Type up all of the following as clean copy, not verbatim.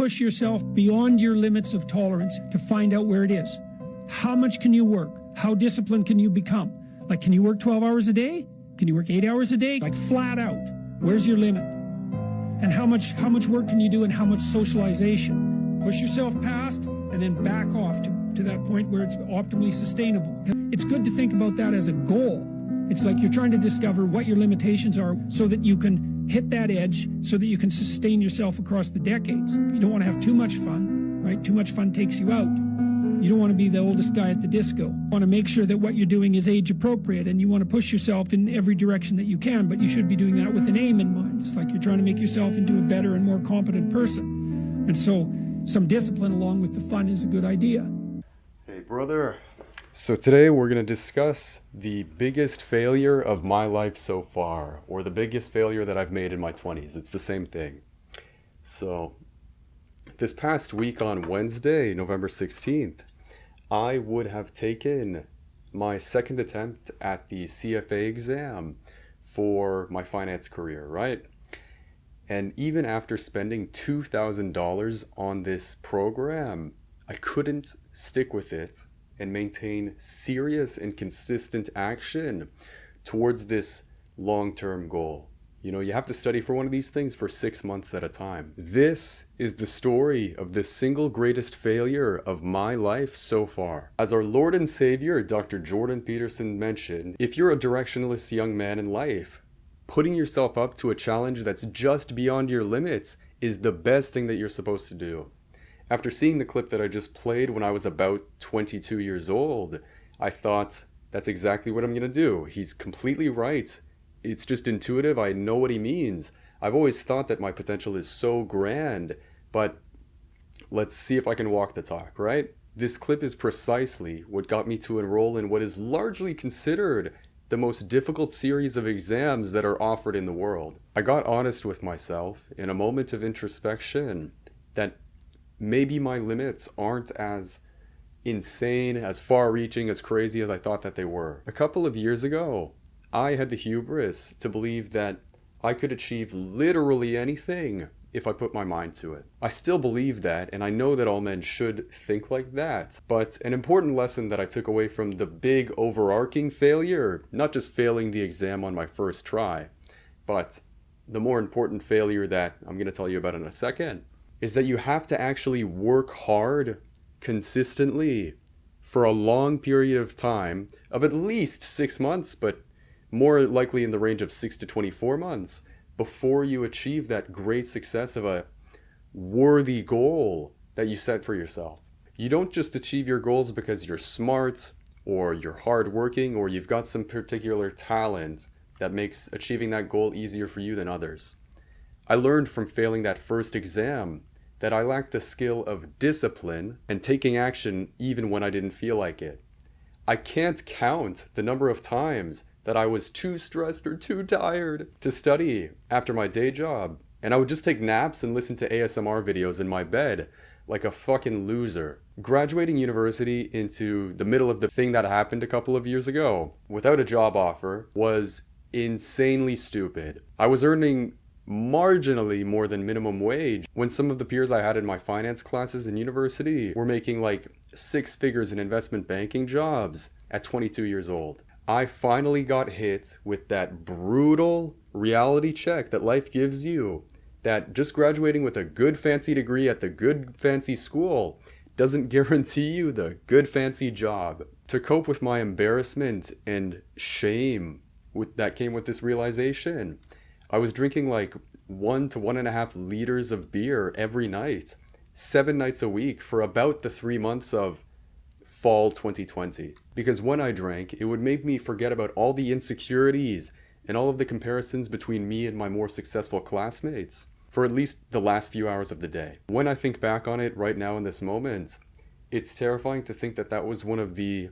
push yourself beyond your limits of tolerance to find out where it is. How much can you work? How disciplined can you become? Like, can you work 12 hours a day? Can you work 8 hours a day? Like, flat out. Where's your limit? And how much work can you do, and how much socialization? Push yourself past and then back off to that point where it's optimally sustainable. It's good to think about that as a goal. It's like you're trying to discover what your limitations are so that you can hit that edge, so that you can sustain yourself across the decades. You don't want to have too much fun, right? Too much fun takes you out. You don't want to be the oldest guy at the disco. You want to make sure that what you're doing is age appropriate, and you want to push yourself in every direction that you can, but you should be doing that with an aim in mind. It's like you're trying to make yourself into a better and more competent person. And so some discipline along with the fun is a good idea. Hey, brother. So today we're going to discuss the biggest failure of my life so far, or the biggest failure that I've made in my 20s. It's the same thing. So this past week on Wednesday, November 16th, I would have taken my second attempt at the CFA exam for my finance career, right? And even after spending $2,000 on this program, I couldn't stick with it and maintain serious and consistent action towards this long-term goal. You know, you have to study for one of these things for 6 months at a time. This is the story of the single greatest failure of my life so far. As our Lord and Savior, Dr. Jordan Peterson mentioned, if you're a directionless young man in life, putting yourself up to a challenge that's just beyond your limits is the best thing that you're supposed to do. After seeing the clip that I just played when I was about 22 years old, I thought, that's exactly what I'm going to do. He's completely right. It's just intuitive. I know what he means. I've always thought that my potential is so grand, but let's see if I can walk the talk, right? This clip is precisely what got me to enroll in what is largely considered the most difficult series of exams that are offered in the world. I got honest with myself in a moment of introspection that maybe my limits aren't as insane, as far-reaching, as crazy as I thought that they were. A couple of years ago, I had the hubris to believe that I could achieve literally anything if I put my mind to it. I still believe that, and I know that all men should think like that. But an important lesson that I took away from the big overarching failure, not just failing the exam on my first try, but the more important failure that I'm going to tell you about in a second, is that you have to actually work hard consistently for a long period of time of at least 6 months, but more likely in the range of 6 to 24 months before you achieve that great success of a worthy goal that you set for yourself. You don't just achieve your goals because you're smart or you're hardworking or you've got some particular talent that makes achieving that goal easier for you than others. I learned from failing that first exam that I lacked the skill of discipline and taking action even when I didn't feel like it. I can't count the number of times that I was too stressed or too tired to study after my day job, and I would just take naps and listen to ASMR videos in my bed like a fucking loser. Graduating university into the middle of the thing that happened a couple of years ago without a job offer was insanely stupid. I was earning marginally more than minimum wage when some of the peers I had in my finance classes in university were making like 6 figures in investment banking jobs at 22 years old. I finally got hit with that brutal reality check that life gives you, that just graduating with a good fancy degree at the good fancy school doesn't guarantee you the good fancy job. To cope with my embarrassment and shame that came with this realization, I was drinking like 1 to 1.5 liters of beer every night, 7 nights a week for about the 3 months of fall 2020. Because when I drank, it would make me forget about all the insecurities and all of the comparisons between me and my more successful classmates for at least the last few hours of the day. When I think back on it right now in this moment, it's terrifying to think that that was one of the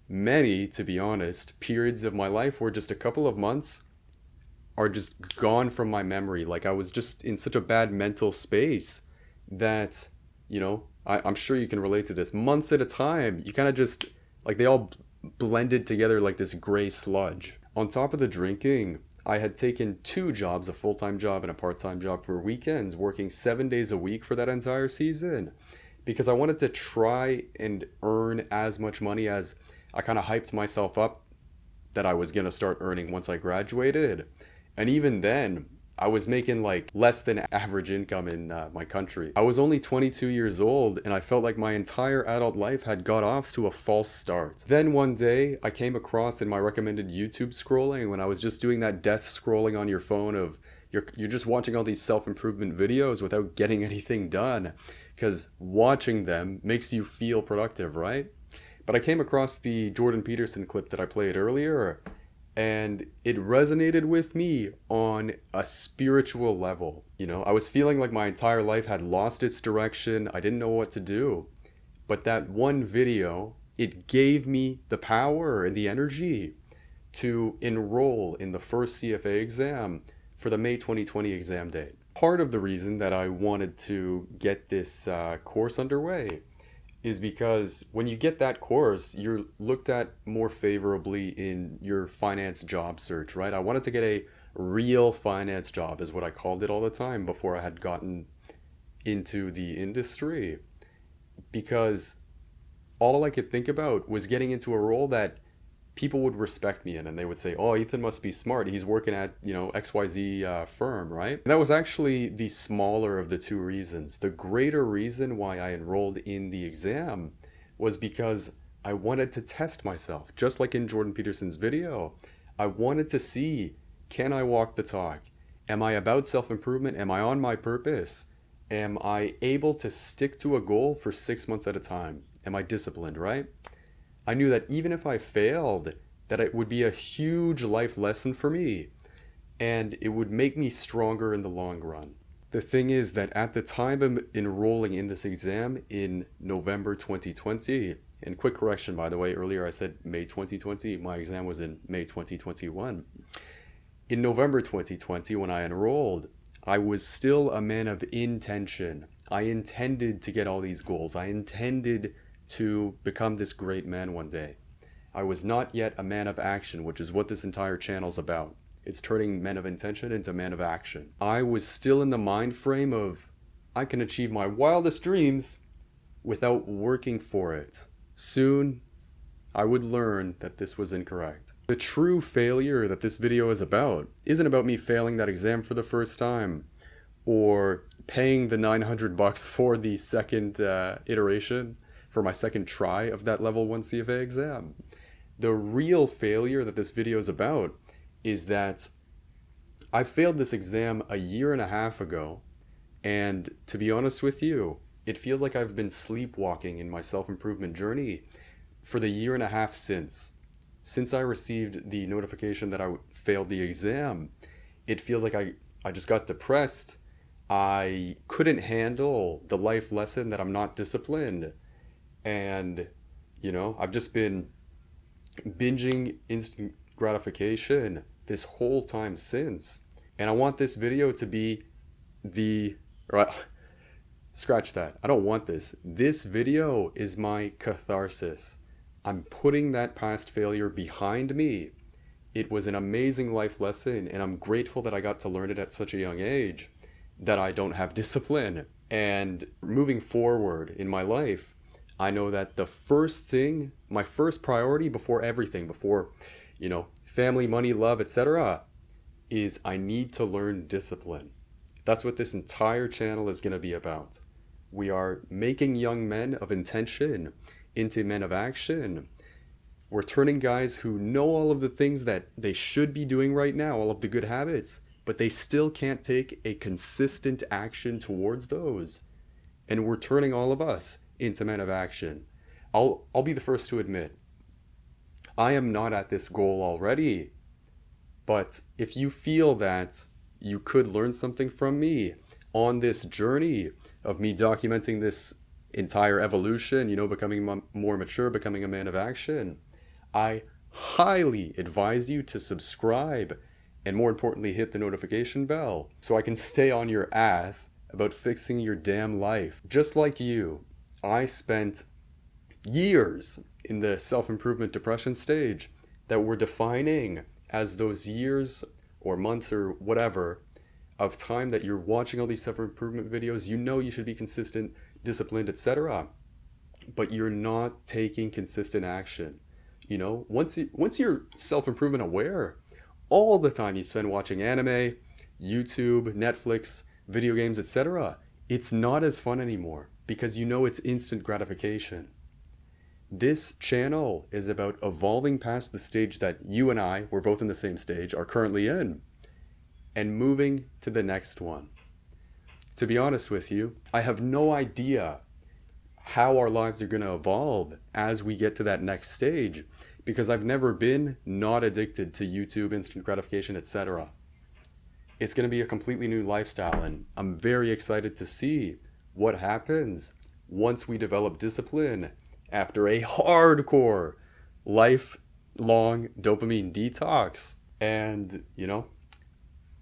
many, to be honest, periods of my life where just a couple of months are just gone from my memory. Like I was just in such a bad mental space that, you know, I'm sure you can relate to this. Months at a time, you kind of just, like they all blended together like this gray sludge. On top of the drinking, I had taken two jobs, a full-time job and a part-time job for weekends, working 7 days a week for that entire season, because I wanted to try and earn as much money as I kind of hyped myself up that I was going to start earning once I graduated. And even then, I was making like less than average income in my country. I was only 22 years old, and I felt like my entire adult life had got off to a false start. Then one day I came across in my recommended YouTube scrolling, when I was just doing that death scrolling on your phone of you're just watching all these self-improvement videos without getting anything done, because watching them makes you feel productive, right? But I came across the Jordan Peterson clip that I played earlier, and it resonated with me on a spiritual level. You know, I was feeling like my entire life had lost its direction. I didn't know what to do. But that one video, it gave me the power and the energy to enroll in the first CFA exam for the May 2020 exam date. Part of the reason that I wanted to get this course underway is because when you get that course, you're looked at more favorably in your finance job search, right? I wanted to get a real finance job, is what I called it all the time before I had gotten into the industry, because all I could think about was getting into a role that people would respect me in, and they would say, oh, Ethan must be smart, he's working at, you know, XYZ firm, right? And that was actually the smaller of the two reasons. The greater reason why I enrolled in the exam was because I wanted to test myself. Just like in Jordan Peterson's video, I wanted to see, can I walk the talk? Am I about self-improvement? Am I on my purpose? Am I able to stick to a goal for 6 months at a time? Am I disciplined, right? I knew that even if I failed, that it would be a huge life lesson for me, and it would make me stronger in the long run. The thing is that at the time of enrolling in this exam in November 2020, and quick correction, by the way, earlier I said May 2020, my exam was in May 2021. In November 2020, when I enrolled, I was still a man of intention. I intended to get all these goals. I intended to become this great man one day. I was not yet a man of action, which is what this entire channel's about. It's turning men of intention into men of action. I was still in the mind frame of, I can achieve my wildest dreams without working for it. Soon, I would learn that this was incorrect. The true failure that this video is about isn't about me failing that exam for the first time, or paying the $900 for the second iteration, for my second try of that level 1 CFA exam. The real failure that this video is about is that I failed this exam a year and a half ago, and to be honest with you, it feels like I've been sleepwalking in my self-improvement journey for the year and a half since. Since I received the notification that I failed the exam, it feels like I just got depressed. I couldn't handle the life lesson that I'm not disciplined. And, you know, I've just been binging instant gratification this whole time since. And I want this video to be scratch that. I don't want this. This video is my catharsis. I'm putting that past failure behind me. It was an amazing life lesson, and I'm grateful that I got to learn it at such a young age, that I don't have discipline. And moving forward in my life, I know that the first thing, my first priority before everything, before, you know, family, money, love, etc., is I need to learn discipline. That's what this entire channel is going to be about. We are making young men of intention into men of action. We're turning guys who know all of the things that they should be doing right now, all of the good habits, but they still can't take a consistent action towards those. And we're turning all of us into men of action. I'll be the first to admit, I am not at this goal already. But if you feel that you could learn something from me on this journey of me documenting this entire evolution, you know, becoming more mature, becoming a man of action, I highly advise you to subscribe, and more importantly, hit the notification bell so I can stay on your ass about fixing your damn life. Just like you, I spent years in the self-improvement depression stage that we're defining as those years or months or whatever of time that you're watching all these self-improvement videos. You know you should be consistent, disciplined, etc. But you're not taking consistent action. You know, once you're self-improvement aware, all the time you spend watching anime, YouTube, Netflix, video games, etc., it's not as fun anymore because you know it's instant gratification. This channel is about evolving past the stage that you and I, we're both in the same stage, are currently in, and moving to the next one. To be honest with you, I have no idea how our lives are going to evolve as we get to that next stage because I've never been not addicted to YouTube, instant gratification, etc. It's going to be a completely new lifestyle, and I'm very excited to see what happens once we develop discipline after a hardcore lifelong dopamine detox. And, you know,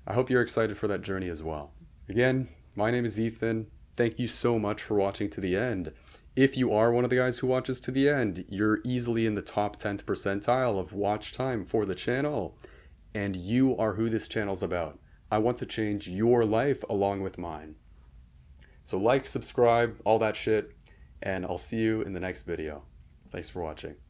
I hope you're excited for that journey as well. Again, my name is Ethan. Thank you so much for watching to the end. If you are one of the guys who watches to the end, you're easily in the top 10th percentile of watch time for the channel. And you are who this channel's about. I want to change your life along with mine. So like, subscribe, all that shit, and I'll see you in the next video. Thanks for watching.